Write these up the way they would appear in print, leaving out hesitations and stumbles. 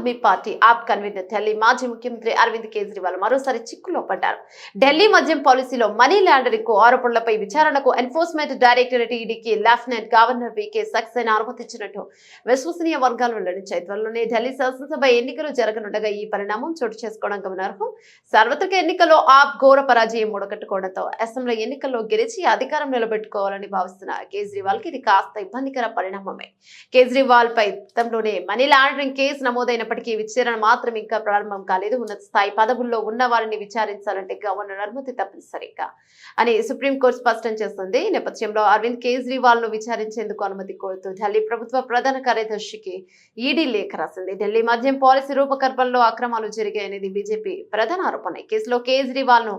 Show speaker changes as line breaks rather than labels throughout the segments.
Aadmi party ఆప్ convener Delhi మాజీ ముఖ్యమంత్రి అరవింద్ కేజ్రీవాల్ మరోసారి చిక్కులో పడ్డారు. ఢిల్లీ మద్యం పాలసీలో మనీ లాండరింగ్ కు ఆరోపణలపై విచారణకు ఎన్ఫోర్స్మెంట్ డైరెక్టరేట్ ఈడీకి లెఫ్టినెంట్ గవర్నర్ వీకే సక్సేనా అనుమతించినట్టు విశ్వసనీయ వర్గాలు వెల్లడించాయి. త్వరలోనే ఢిల్లీ శాసనసభ ఎన్నికలు జరగనుండగా ఈ పరిణామం చోటు చేసుకోవడం గమనార్హం. సార్వత్రిక ఎన్నికల్లో ఆప్ ఘోర పరాజయం మూడగట్టుకోవడంతో అసెంబ్లీ ఎన్నికల్లో గెలిచి అధికారం నిలబెట్టుకోవాలని భావిస్తున్న కేజ్రీవాల్ కి ఇది కాస్త ఇబ్బందికర పరిణామమే. కేజ్రీవాల్ పై గతంలోనే మనీ లాండరింగ్ కేసు నమోదైనప్పటికీ విచారణ మాత్రం ఇంకా ప్రారంభం కాలేదు. ఉన్నత స్థాయి పదవుల్లో ఉన్న వారిని విచారించాలంటే గవర్నర్ అనుమతి తప్పనిసరిగా అని సుప్రీంకోర్టు స్పష్టం చేస్తుంది. ఈ నేపథ్యంలో అరవింద్ కేజ్రీవాల్ ను విచారించేందుకు అనుమతి కోరుతూ ఢిల్లీ ప్రభుత్వ ప్రధాన కార్యదర్శికి ఈడీ లేఖ రాసింది. ఢిల్లీ మద్యం పాలసీ రూపకల్పనలో అక్రమాలు జరిగాయనేది బీజేపీ ప్రధాన ఆరోపణ. ఈ కేసులో కేజ్రీవాల్ ను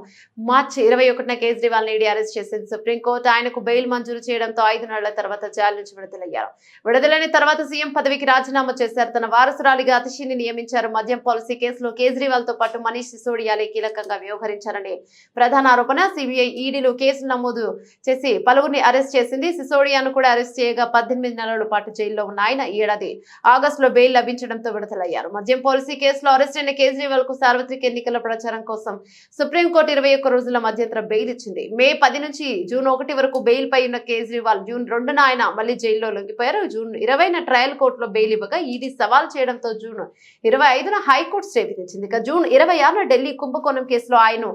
మార్చి 21న కేజ్రీవాల్ ని ఈడీ అరెస్ట్ చేసింది. సుప్రీంకోర్టు ఆయనకు బెయిల్ మంజూరు చేయడంతో 5 నెలల తర్వాత జైలు నుంచి విడుదలయ్యారు. విడుదలైన తర్వాత సీఎం పదవికి రాజీనామా చేశారు. తన వారసురాలిగా అతిశిని నియమించారు. మద్యం పాలసీ కేసులో కేజ్రీవాల్ తో పాటు మనీష్ సిసోడియాలే కీలకంగా వ్యవహరించారని ప్రధాన ఆరోపణ. సిబిఐ ఈడీలు కేసులు నమోదు చేసి పలువురిని అరెస్ట్ చేసింది. సిసోడియాను కూడా అరెస్ట్ చేయగా 18 నెలల పాటు జైల్లో ఉన్న ఆయన ఈ ఏడాది ఆగస్టులో బెయిల్ లభించడంతో విడుదలయ్యారు. మద్యం పాలసీ కేసులో అరెస్ట్ అయిన కేజ్రీవాల్ కు సార్వత్రిక ఎన్నికల ప్రచారం కోసం సుప్రీంకోర్టు 21 రోజుల మధ్యంతర బెయిల్ ఇచ్చింది. మే 10 నుంచి జూన్ 1 వరకు బెయిల్ పై ఉన్న కేజ్రీవాల్ జూన్ 2న ఆయన మళ్లీ జైల్లో లొంగిపోయారు. జూన్ 20న ట్రయల్ కోర్టులో బెయిల్ ఇవ్వగా ఈడీ సవాల్ చేయడంతో జూన్ 25న హైకోర్టు స్టే విధించింది. ఇక జూన్ 26న ఢిల్లీ కుంభకోణం కేసులో ఆయన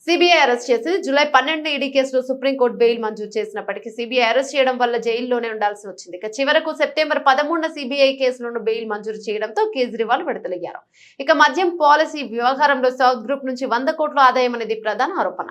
సిబిఐ అరెస్ట్ చేసింది. జూలై 12న ఈడీ కేసులో సుప్రీంకోర్టు బెయిల్ మంజూరు చేసినప్పటికీ సిబిఐ అరెస్ట్ చేయడం వల్ల జైల్లోనే ఉండాల్సి వచ్చింది. ఇక చివరకు సెప్టెంబర్ 13న సిబిఐ కేసులను బెయిల్ మంజూరు చేయడంతో కేజ్రీవాల్ విడుదలయ్యారు. ఇక మద్యం పాలసీ వ్యవహారంలో సౌత్ గ్రూప్ నుంచి 100 కోట్ల ఆదాయం అనేది ప్రధాన ఆరోపణ.